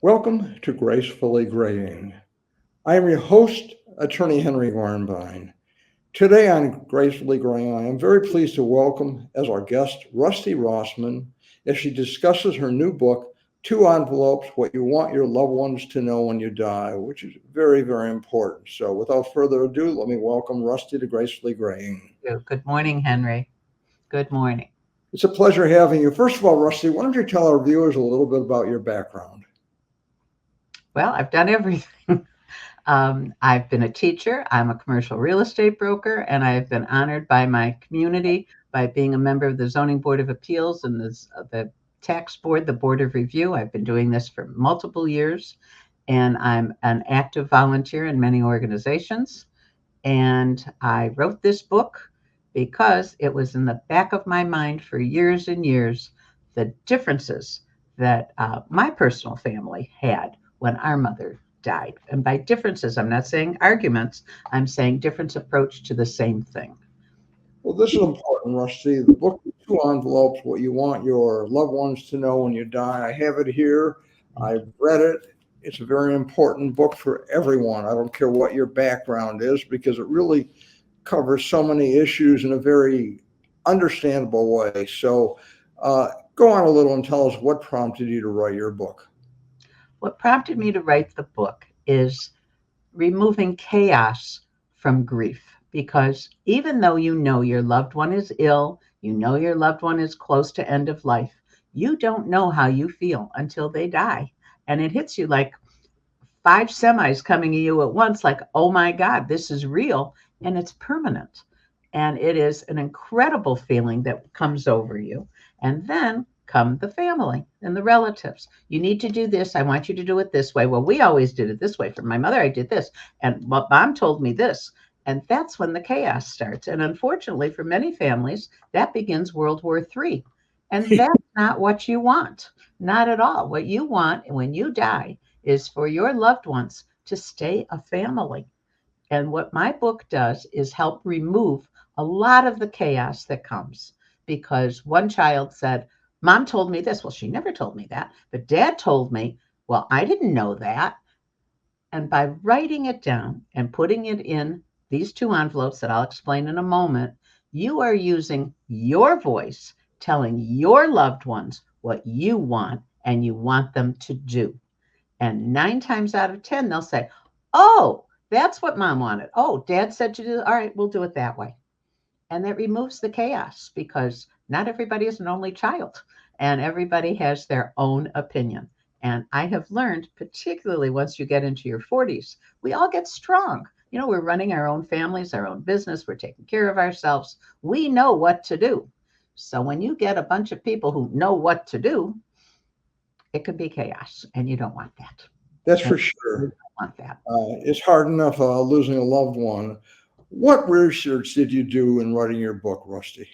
Welcome to Gracefully Graying. I am your host, Attorney Henry Warrenbein. Today on Gracefully Graying, I am very pleased to welcome as our guest Rusty Rosman as she discusses her new book, Two Envelopes What You Want Your Loved Ones to Know When You Die, which is very, very important. So, without further ado, let me welcome Rusty to Gracefully Graying. Good morning, Henry. Good morning. It's a pleasure having you. First of all, Rusty, why don't you tell our viewers a little bit about your background? Well, I've done everything. I've been a teacher, I'm a commercial real estate broker, and I've been honored by my community by being a member of the Zoning Board of Appeals and the Tax Board, the Board of Review. I've been doing this for multiple years, and I'm an active volunteer in many organizations. And I wrote this book because it was in the back of my mind for years and years the differences that my personal family had when our mother died. And by differences, I'm not saying arguments, I'm saying different approach to the same thing. Well, this is important, Rusty. The book, Two Envelopes, What You Want Your Loved Ones to Know When You Die. I have it here. Thank I've read it. It's a very important book for everyone. I don't care what your background is because it really covers so many issues in a very understandable way. So go on a little and tell us what prompted you to write your book. What prompted me to write the book is removing chaos from grief. Because even though you know your loved one is ill, you know your loved one is close to end of life, you don't know how you feel until they die. And it hits you like five semis coming at you at once, like, oh my God, this is real and it's permanent. And it is an incredible feeling that comes over you. And then come the family and the relatives. You need to do this. I want you to do it this way. Well, we always did it this way. For my mother, I did this. And mom told me this. And that's when the chaos starts. And unfortunately, for many families, that begins World War III. And that's not what you want. Not at all. What you want when you die is for your loved ones to stay a family. And what my book does is help remove a lot of the chaos that comes because one child said, Mom told me this. Well, she never told me that. But Dad told me, well, I didn't know that. And by writing it down and putting it in these two envelopes that I'll explain in a moment, you are using your voice telling your loved ones what you want and you want them to do. And nine times out of 10, they'll say, oh, that's what mom wanted. Oh, dad said to do. All right, we'll do it that way. And that removes the chaos because not everybody is an only child and everybody has their own opinion. And I have learned, particularly once you get into your 40s, we all get strong. You know, we're running our own families, our own business, we're taking care of ourselves. We know what to do. So when you get a bunch of people who know what to do, it could be chaos, and you don't want that. That's And for you sure. don't want that. It's hard enough losing a loved one. What research did you do in writing your book, Rusty?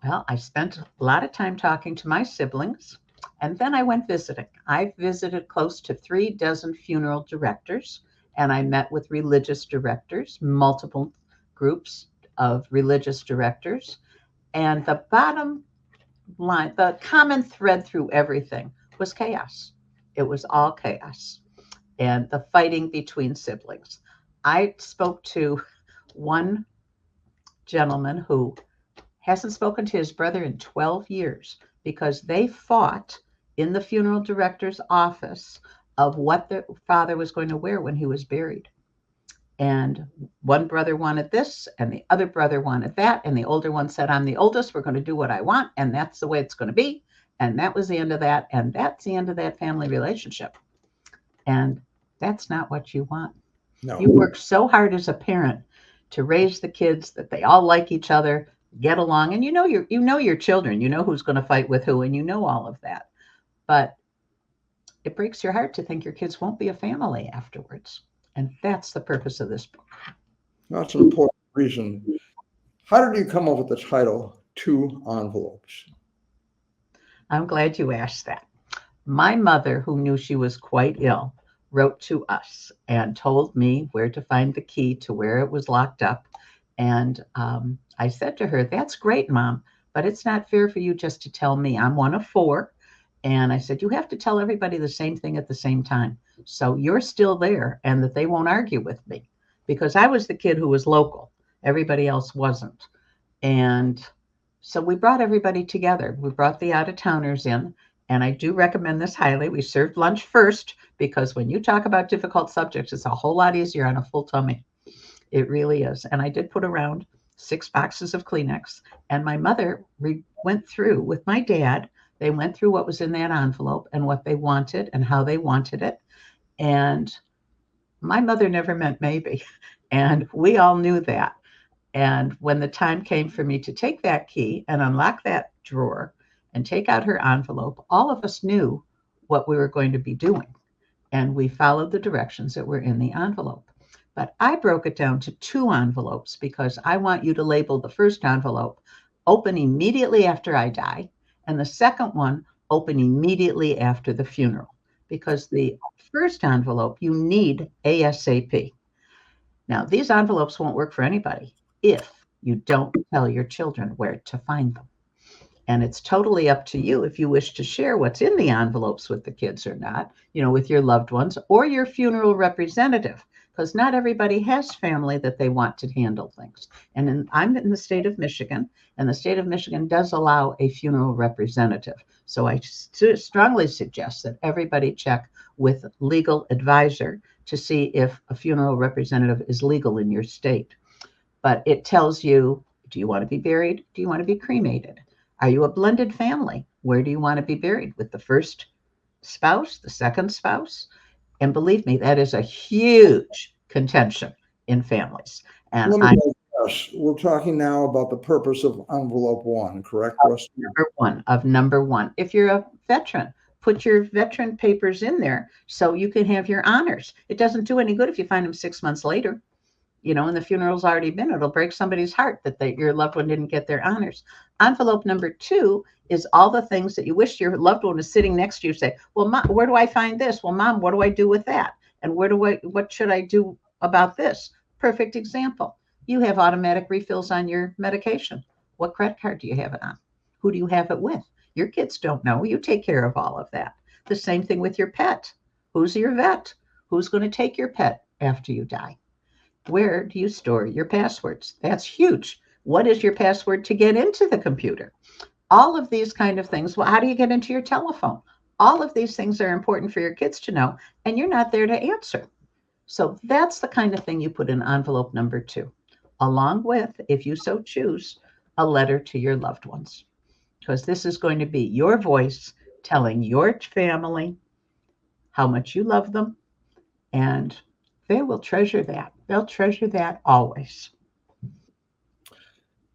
Well, I spent a lot of time talking to my siblings, and then I went visiting. I visited close to 3 dozen funeral directors, and I met with religious directors, multiple groups of religious directors. And the bottom line, the common thread through everything was chaos. It was all chaos and the fighting between siblings. I spoke to one gentleman who hasn't spoken to his brother in 12 years because they fought in the funeral director's office of what the father was going to wear when he was buried. And one brother wanted this, and the other brother wanted that. And the older one said, I'm the oldest. We're going to do what I want. And that's the way it's going to be. And that was the end of that. And that's the end of that family relationship. And that's not what you want. You No. work so hard as a parent to raise the kids that they all like each other, get along, and you know your children, you know who's going to fight with who, and you know all of that. But it breaks your heart to think your kids won't be a family afterwards. And that's the purpose of this book. That's an important reason. How did you come up with the title Two Envelopes? I'm glad you asked that. My mother, who knew she was quite ill, wrote to us and told me where to find the key to where it was locked up. And I said to her, that's great, Mom, but it's not fair for you just to tell me. I'm one of four. And I said, you have to tell everybody the same thing at the same time. So you're still there and that they won't argue with me because I was the kid who was local. Everybody else wasn't. And so we brought everybody together. We brought the out of towners in. And I do recommend this highly. We served lunch first because when you talk about difficult subjects, it's a whole lot easier on a full tummy. It really is. And I did put around 6 boxes of Kleenex. And my mother went through with my dad. They went through what was in that envelope and what they wanted and how they wanted it. And my mother never meant maybe. And we all knew that. And when the time came for me to take that key and unlock that drawer and take out her envelope, all of us knew what we were going to be doing. And we followed the directions that were in the envelope. But I broke it down to 2 envelopes because I want you to label the first envelope open immediately after I die, and the second one open immediately after the funeral. Because the first envelope you need ASAP. Now, these envelopes won't work for anybody if you don't tell your children where to find them. And it's totally up to you if you wish to share what's in the envelopes with the kids or not, with your loved ones or your funeral representative, because not everybody has family that they want to handle things. And I'm in the state of Michigan, and the state of Michigan does allow a funeral representative. So I strongly suggest that everybody check with legal advisor to see if a funeral representative is legal in your state. But it tells you, do you want to be buried? Do you want to be cremated? Are you a blended family? Where do you want to be buried? With the first spouse, the second spouse? And believe me, that is a huge contention in families. And Let me I digress. We're talking now about the purpose of envelope one, correct, Rusty? number one. If you're a veteran, put your veteran papers in there so you can have your honors. It doesn't do any good if you find them 6 months later, and the funeral's already been. It'll break somebody's heart that your loved one didn't get their honors. Envelope number 2 is all the things that you wish your loved one was sitting next to you. Say, well, Mom, where do I find this? Well, Mom, what do I do with that? And what should I do about this? Perfect example. You have automatic refills on your medication. What credit card do you have it on? Who do you have it with? Your kids don't know. You take care of all of that. The same thing with your pet. Who's your vet? Who's going to take your pet after you die? Where do you store your passwords? That's huge. What is your password to get into the computer? All of these kind of things. Well, how do you get into your telephone? All of these things are important for your kids to know, and you're not there to answer. So that's the kind of thing you put in envelope number 2, along with, if you so choose, a letter to your loved ones. Because this is going to be your voice telling your family how much you love them, and they will treasure that. They'll treasure that always.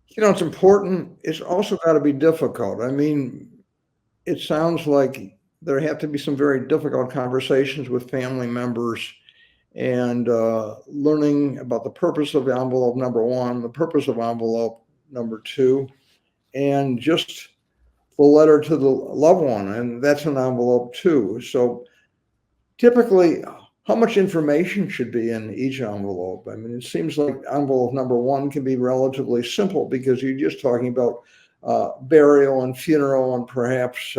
It's important. It's also got to be difficult. I mean, it sounds like there have to be some very difficult conversations with family members and learning about the purpose of envelope number 1, the purpose of envelope number 2, and just the letter to the loved one. And that's an envelope 2. So typically, how much information should be in each envelope? I mean, it seems like envelope number 1 can be relatively simple because you're just talking about burial and funeral and perhaps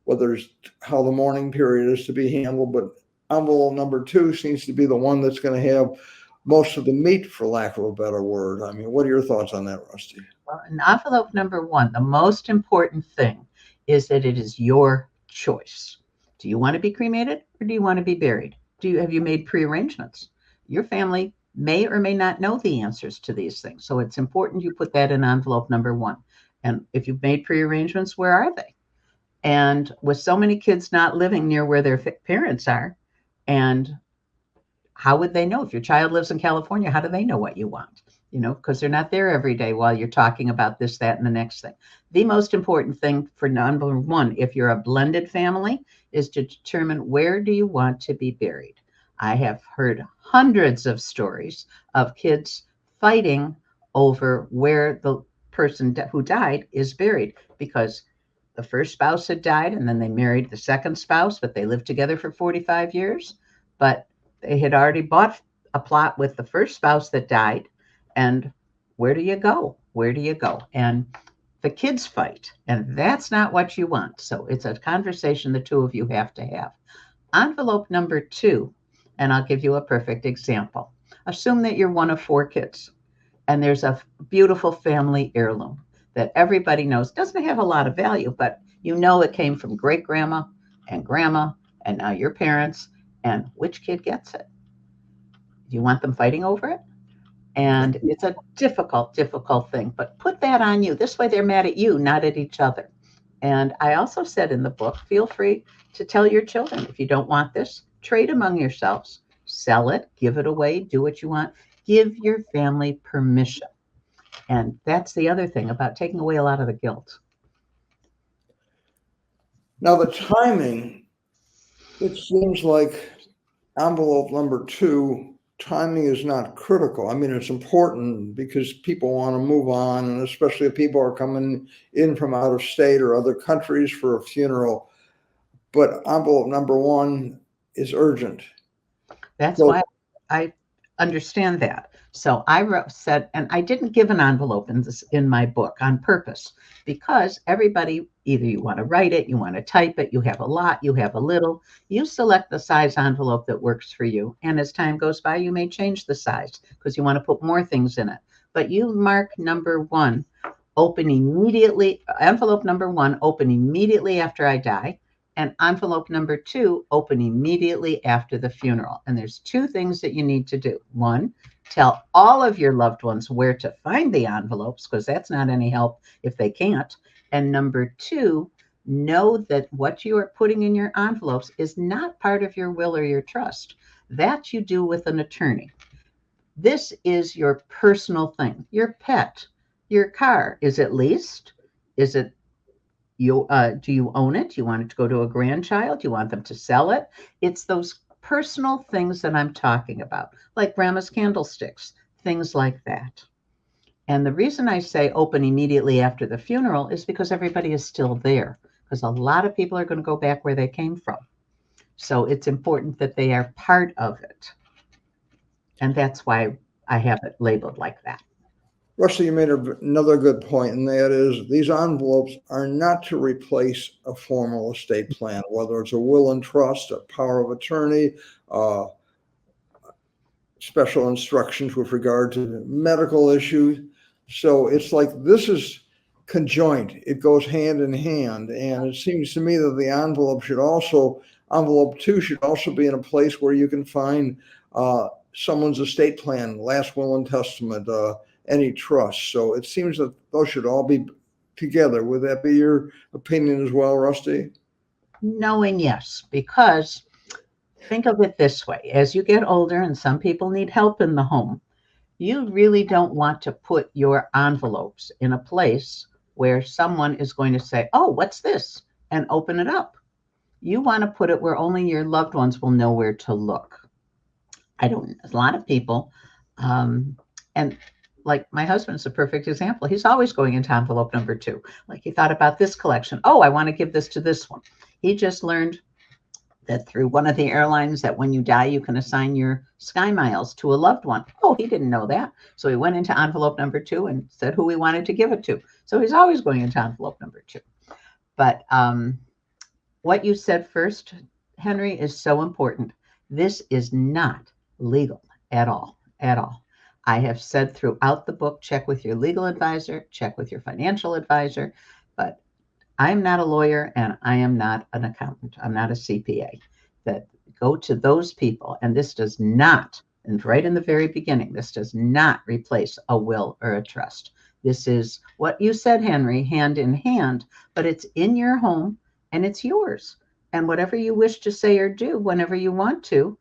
whether it's how the mourning period is to be handled. But envelope number 2 seems to be the one that's going to have most of the meat, for lack of a better word. I mean, what are your thoughts on that, Rusty? Well, in envelope number 1, the most important thing is that it is your choice. Do you want to be cremated or do you want to be buried? Have you made prearrangements? Your family may or may not know the answers to these things. So it's important you put that in envelope number 1. And if you've made prearrangements, where are they? And with so many kids not living near where their parents are, and how would they know? If your child lives in California, how do they know what you want? Because they're not there every day while you're talking about this, that, and the next thing. The most important thing for number 1, if you're a blended family, is to determine where do you want to be buried. I have heard hundreds of stories of kids fighting over where the person who died is buried because the first spouse had died and then they married the second spouse, but they lived together for 45 years. But they had already bought a plot with the first spouse that died. And where do you go? Where do you go? And the kids fight, and that's not what you want. So it's a conversation the two of you have to have. Envelope number 2, and I'll give you a perfect example. Assume that you're one of 4 kids, and there's a beautiful family heirloom that everybody knows doesn't have a lot of value, but you know it came from great grandma and grandma, and now your parents, and which kid gets it? Do you want them fighting over it? And it's a difficult, difficult thing, but put that on you. This way they're mad at you, not at each other. And I also said in the book, feel free to tell your children, if you don't want this, trade among yourselves, sell it, give it away, do what you want, give your family permission. And that's the other thing about taking away a lot of the guilt. Now, the timing, it seems like envelope number 2, timing is not critical. I mean, it's important because people want to move on, and especially if people are coming in from out of state or other countries for a funeral. But envelope number 1 is urgent. That's why I understand that. So I said, and I didn't give an envelope in my book on purpose, because everybody, either you want to write it, you want to type it, you have a lot, you have a little, you select the size envelope that works for you. And as time goes by, you may change the size because you want to put more things in it. But you mark number 1, open immediately, envelope number 1, open immediately after I die. And envelope number 2, open immediately after the funeral. And there's 2 things that you need to do. 1, tell all of your loved ones where to find the envelopes, because that's not any help if they can't. And number 2, know that what you are putting in your envelopes is not part of your will or your trust. That you do with an attorney. This is your personal thing. Your pet, your car, is it leased? Is it do you own it? Do you want it to go to a grandchild? Do you want them to sell it? It's those personal things that I'm talking about, like grandma's candlesticks, things like that. And the reason I say open immediately after the funeral is because everybody is still there, because a lot of people are going to go back where they came from. So it's important that they are part of it. And that's why I have it labeled like that. Rusty, you made another good point, and that is these envelopes are not to replace a formal estate plan, whether it's a will and trust, a power of attorney, special instructions with regard to medical issues. So it's like this is conjoint. It goes hand in hand. And it seems to me that the envelope 2 should also be in a place where you can find someone's estate plan, last will and testament, any trust. So it seems that those should all be together. Would that be your opinion as well, Rusty? No and yes, because think of it this way. As you get older and some people need help in the home, you really don't want to put your envelopes in a place where someone is going to say, oh, what's this? And open it up. You want to put it where only your loved ones will know where to look. A lot of people, and like my husband's a perfect example. He's always going into envelope number 2. Like he thought about this collection. Oh, I want to give this to this one. He just learned that through one of the airlines that when you die, you can assign your Sky Miles to a loved one. Oh, he didn't know that. So he went into envelope number 2 and said who he wanted to give it to. So he's always going into envelope number 2. But what you said first, Henry, is so important. This is not legal at all, at all. I have said throughout the book, check with your legal advisor, check with your financial advisor, but I'm not a lawyer and I am not an accountant. I'm not a CPA. That go to those people. And this does not, and right in the very beginning, this does not replace a will or a trust. This is what you said, Henry, hand in hand, but it's in your home and it's yours. And whatever you wish to say or do whenever you want to,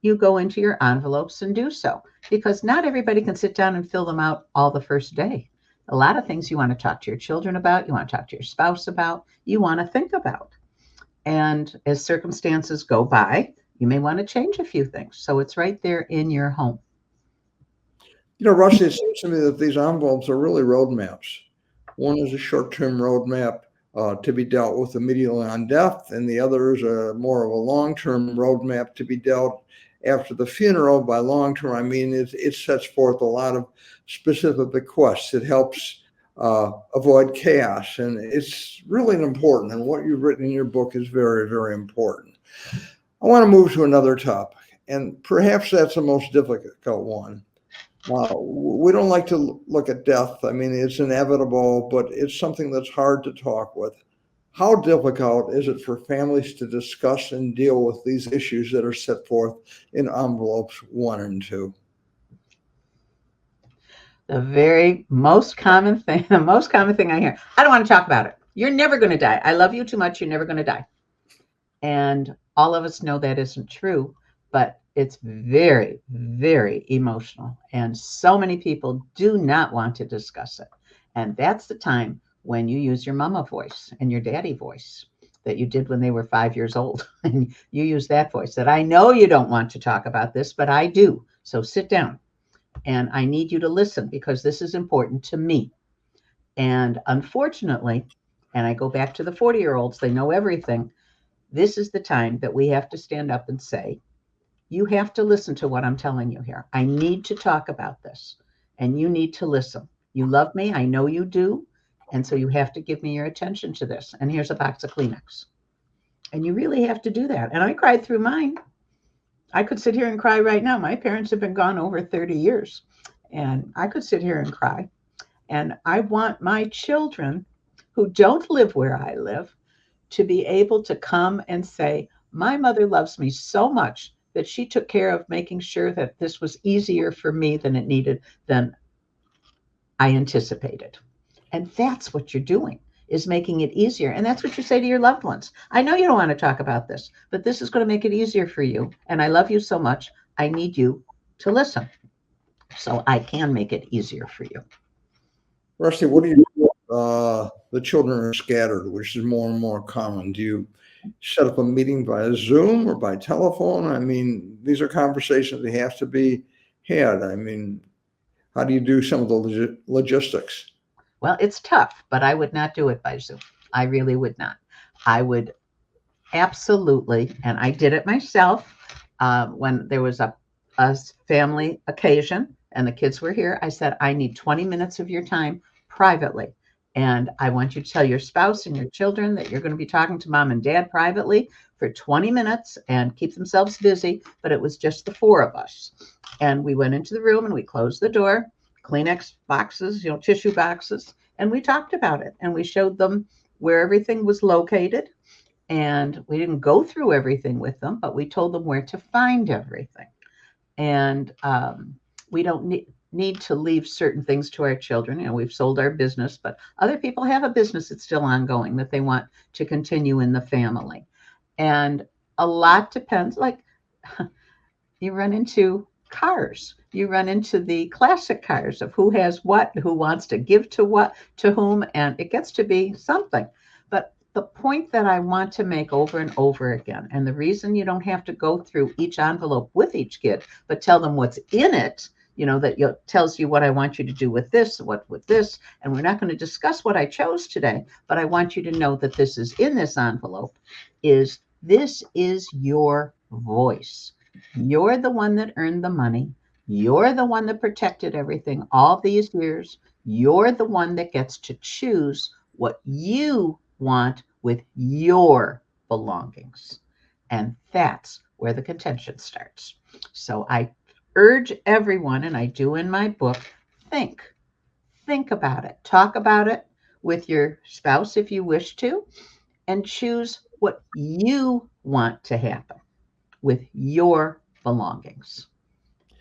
you go into your envelopes and do so, because not everybody can sit down and fill them out all the first day. A lot of things you want to talk to your children about, you want to talk to your spouse about, you want to think about. And as circumstances go by, you may want to change a few things. So it's right there in your home. You know, Rusty, it seems to me that these envelopes are really roadmaps. One is a short-term roadmap to be dealt with immediately on death, and the other is more of a long-term roadmap to be dealt after the funeral. By long-term, I mean it sets forth a lot of specific bequests. It helps avoid chaos. And it's really important. And what you've written in your book is very, very important. I want to move to another topic, and perhaps that's the most difficult one. We don't like to look at death. I mean, it's inevitable, but it's something that's hard to talk with. How difficult is it for families to discuss and deal with these issues that are set forth in envelopes 1 and 2? The very most common thing, the most common thing I hear, I don't want to talk about it. You're never going to die. I love you too much. You're never going to die. And all of us know that isn't true, but it's very, very emotional. And so many people do not want to discuss it. And that's the time when you use your mama voice and your daddy voice that you did when they were 5 years old. And you use that voice that I know you don't want to talk about this, but I do. So sit down and I need you to listen because this is important to me. And unfortunately, and I go back to the 40-year-olds, they know everything. This is the time that we have to stand up and say, you have to listen to what I'm telling you here. I need to talk about this, and you need to listen. You love me. I know you do. And so you have to give me your attention to this. And here's a box of Kleenex. And you really have to do that. And I cried through mine. I could sit here and cry right now. My parents have been gone over 30 years, and I could sit here and cry. And I want my children who don't live where I live to be able to come and say, my mother loves me so much that she took care of making sure that this was easier for me than I anticipated. And that's what you're doing, is making it easier. And that's what you say to your loved ones. I know you don't want to talk about this, but this is going to make it easier for you. And I love you so much. I need you to listen so I can make it easier for you. Rusty, what do you do? The children are scattered, which is more and more common. Do you set up a meeting via Zoom or by telephone? I mean, these are conversations that have to be had. I mean, how do you do some of the logistics? Well, it's tough, but I would not do it by Zoom. I really would not. I would absolutely, and I did it myself when there was a family occasion and the kids were here. I said, I need 20 minutes of your time privately. And I want you to tell your spouse and your children that you're going to be talking to mom and dad privately for 20 minutes and keep themselves busy. But it was just the four of us. And we went into the room and we closed the door, Kleenex boxes, tissue boxes, and we talked about it. And we showed them where everything was located. And we didn't go through everything with them, but we told them where to find everything. And we don't need to leave certain things to our children. We've sold our business, but other people have a business that's still ongoing that they want to continue in the family. And a lot depends, like you run into cars. You run into the classic cars of who has what, who wants to give to what, to whom, and it gets to be something. But the point that I want to make over and over again, and the reason you don't have to go through each envelope with each kid, but tell them what's in it, that tells you what I want you to do with this, what with this, and we're not going to discuss what I chose today, but I want you to know that this is in this envelope, this is your voice. You're the one that earned the money. You're the one that protected everything all these years. You're the one that gets to choose what you want with your belongings. And that's where the contention starts. So I urge everyone, and I do in my book, think about it. Talk about it with your spouse if you wish to, and choose what you want to happen with your belongings.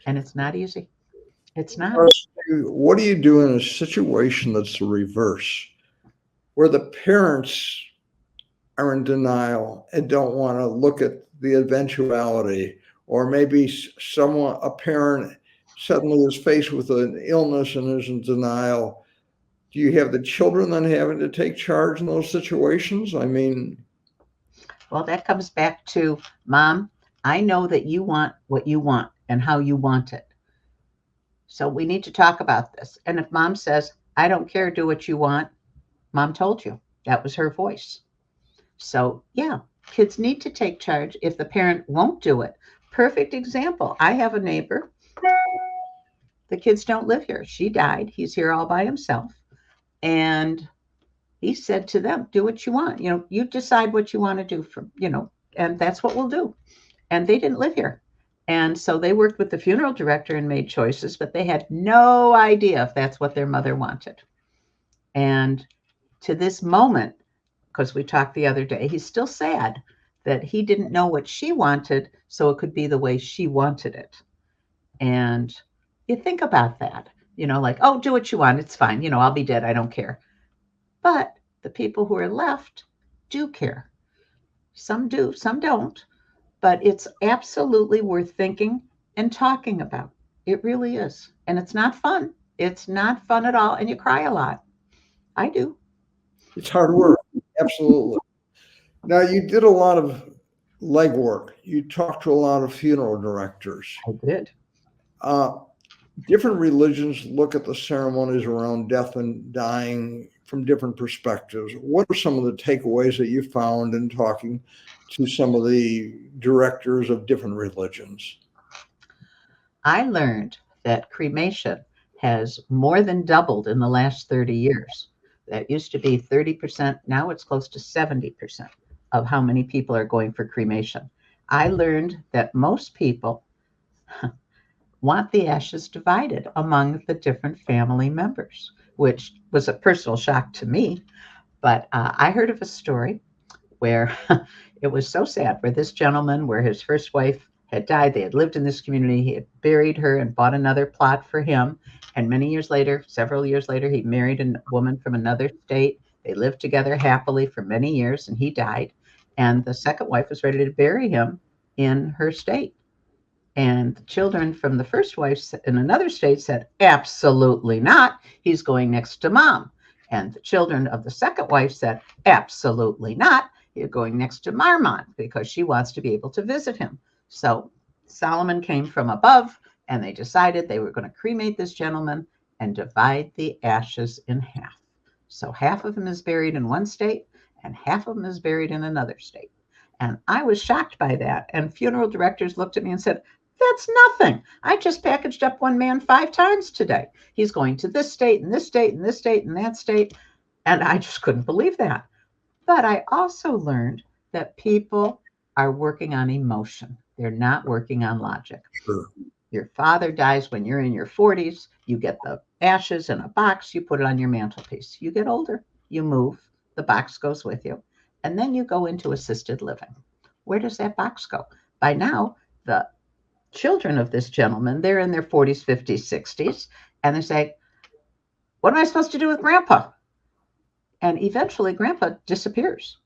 And it's not easy. It's not. What do you do in a situation that's the reverse, where the parents are in denial and don't want to look at the eventuality, or maybe a parent suddenly is faced with an illness and is in denial? Do you have the children then having to take charge in those situations? I mean, well, that comes back to, Mom, I know that you want what you want and how you want it. So we need to talk about this. And if Mom says, I don't care, do what you want, Mom told you. That was her voice. So yeah, kids need to take charge if the parent won't do it. Perfect example. I have a neighbor. The kids don't live here. She died. He's here all by himself. And he said to them, do what you want. You decide what you want to do and that's what we'll do. And they didn't live here. And so they worked with the funeral director and made choices, but they had no idea if that's what their mother wanted. And to this moment, because we talked the other day, he's still sad that he didn't know what she wanted, so it could be the way she wanted it. And you think about that, like, oh, do what you want. It's fine. I'll be dead. I don't care. But the people who are left do care. Some do, some don't. But it's absolutely worth thinking and talking about. It really is. And it's not fun. It's not fun at all. And you cry a lot. I do. It's hard work. Absolutely. Now, you did a lot of legwork. You talked to a lot of funeral directors. I did. Different religions look at the ceremonies around death and dying from different perspectives. What are some of the takeaways that you found in talking to some of the directors of different religions? I learned that cremation has more than doubled in the last 30 years. That used to be 30%. Now it's close to 70% of how many people are going for cremation. I learned that most people want the ashes divided among the different family members, which was a personal shock to me. But I heard of a story where it was so sad, where this gentleman, where his first wife had died, they had lived in this community, he had buried her and bought another plot for him. And many years later, several years later, he married a woman from another state. They lived together happily for many years, and he died. And the second wife was ready to bury him in her state. And the children from the first wife in another state said, absolutely not. He's going next to mom. And the children of the second wife said, absolutely not. You're going next to Marmont because she wants to be able to visit him. So Solomon came from above, and they decided they were going to cremate this gentleman and divide the ashes in half. So half of him is buried in one state and half of him is buried in another state. And I was shocked by that. And funeral directors looked at me and said, that's nothing. I just packaged up one man 5 times today. He's going to this state and this state and this state and that state. And I just couldn't believe that. But I also learned that people are working on emotion. They're not working on logic. Sure. Your father dies when you're in your 40s. You get the ashes in a box. You put it on your mantelpiece. You get older. You move. The box goes with you. And then you go into assisted living. Where does that box go? By now, the children of this gentleman, they're in their 40s, 50s, 60s, and they say, what am I supposed to do with grandpa? And eventually grandpa disappears.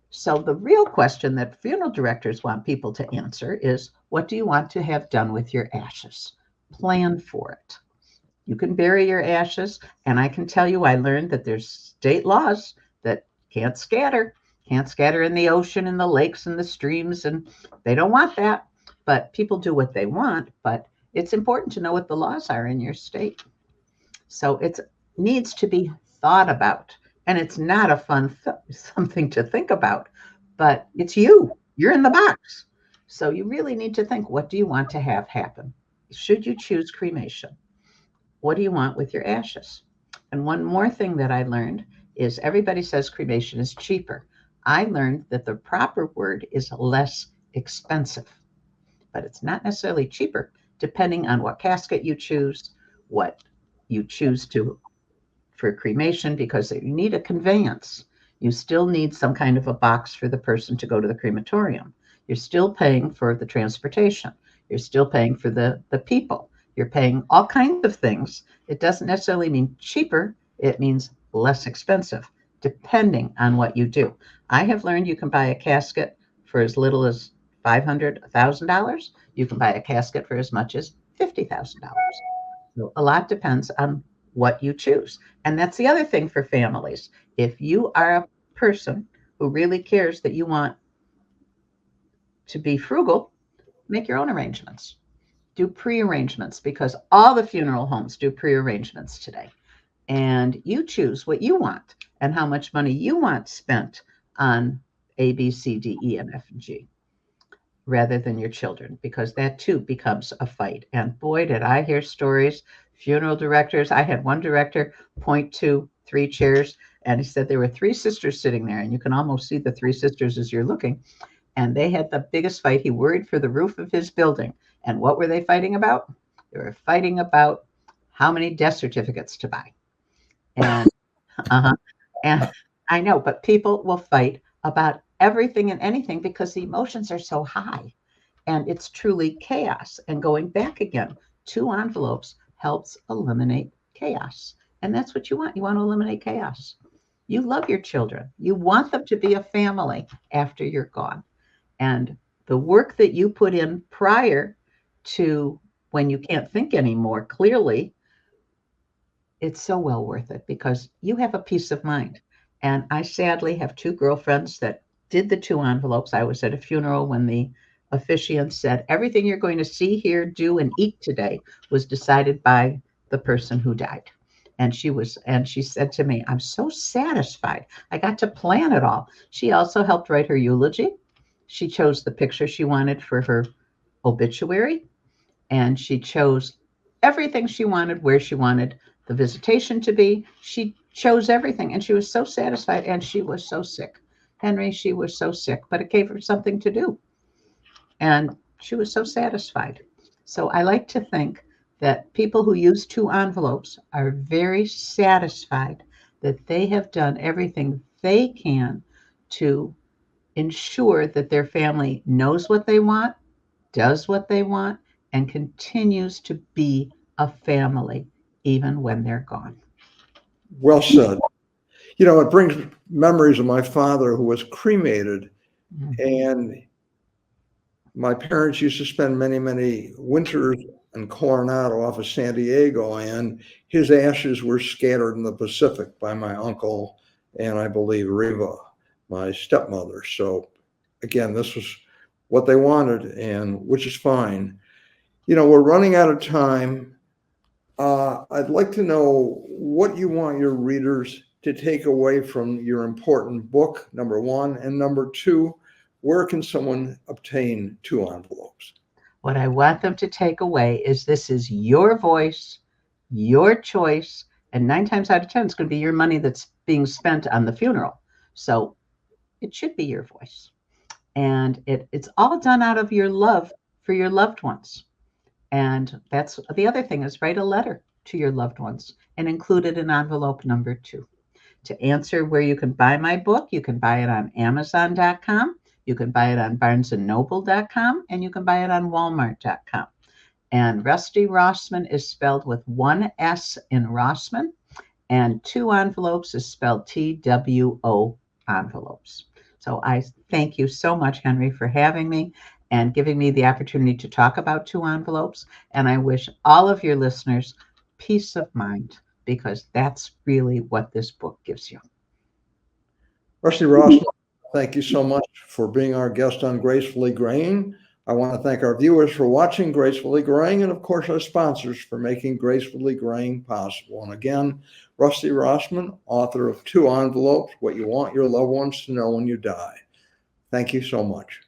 So the real question that funeral directors want people to answer is, what do you want to have done with your ashes? Plan for it. You can bury your ashes, and I can tell you I learned that there's state laws that can't scatter in the ocean and the lakes and the streams, and they don't want that. But people do what they want, but it's important to know what the laws are in your state. So it needs to be thought about. And it's not a fun something to think about, but it's you. You're in the box. So you really need to think, what do you want to have happen? Should you choose cremation? What do you want with your ashes? And one more thing that I learned is everybody says cremation is cheaper. I learned that the proper word is less expensive. But it's not necessarily cheaper, depending on what casket you choose, what you choose to for cremation, because you need a conveyance. You still need some kind of a box for the person to go to the crematorium. You're still paying for the transportation. You're still paying for the people. You're paying all kinds of things. It doesn't necessarily mean cheaper. It means less expensive, depending on what you do. I have learned you can buy a casket for as little as $500, $1,000. You can buy a casket for as much as $50,000. So a lot depends on what you choose. And that's the other thing for families. If you are a person who really cares that you want to be frugal, make your own arrangements. Do pre-arrangements, because all the funeral homes do pre-arrangements today. And you choose what you want and how much money you want spent on A, B, C, D, E, and F, and G, rather than your children, because that too becomes a fight. And boy, did I hear stories. funeral directors. I had one director point to 3 chairs, and he said there were 3 sisters sitting there, and you can almost see the 3 sisters as you're looking. And they had the biggest fight. He worried for the roof of his building. And what were they fighting about? They were fighting about how many death certificates to buy. And uh-huh. And I know, but people will fight about everything and anything because the emotions are so high. And it's truly chaos. And going back again, 2 envelopes helps eliminate chaos. And that's what you want. You want to eliminate chaos. You love your children. You want them to be a family after you're gone. And the work that you put in prior to when you can't think anymore clearly, it's so well worth it because you have a peace of mind. And I sadly have 2 girlfriends that did the 2 envelopes. I was at a funeral when the officiant said, everything you're going to see, hear, do, and eat today was decided by the person who died. And she said to me, I'm so satisfied. I got to plan it all. She also helped write her eulogy. She chose the picture she wanted for her obituary, and she chose everything she wanted, where she wanted the visitation to be. She chose everything, and she was so satisfied, and she was so sick. Henry, she was so sick, but it gave her something to do, and she was so satisfied. So I like to think that people who use 2 envelopes are very satisfied that they have done everything they can to ensure that their family knows what they want, does what they want, and continues to be a family even when they're gone. Well said. You know, it brings memories of my father who was cremated, and my parents used to spend many, many winters in Coronado off of San Diego, and his ashes were scattered in the Pacific by my uncle and I believe Riva, my stepmother. So again, this was what they wanted, and which is fine. You know, we're running out of time. I'd like to know what you want your readers to take away from your important book, number 1, and number 2, where can someone obtain 2 envelopes? What I want them to take away is this is your voice, your choice, and 9 times out of 10, it's going to be your money that's being spent on the funeral. So it should be your voice. And it's all done out of your love for your loved ones. And that's the other thing is write a letter to your loved ones and include it in envelope number 2. To answer where you can buy my book, you can buy it on Amazon.com, you can buy it on BarnesandNoble.com, and you can buy it on Walmart.com. And Rusty Rosman is spelled with 1 S in Rosman, and 2 envelopes is spelled TWO envelopes. So I thank you so much, Henry, for having me and giving me the opportunity to talk about 2 envelopes. And I wish all of your listeners peace of mind, because that's really what this book gives you. Rusty Rosman, thank you so much for being our guest on Gracefully Graying. I want to thank our viewers for watching Gracefully Graying, and of course our sponsors for making Gracefully Graying possible. And again, Rusty Rosman, author of 2 Envelopes, What You Want Your Loved Ones to Know When You Die. Thank you so much.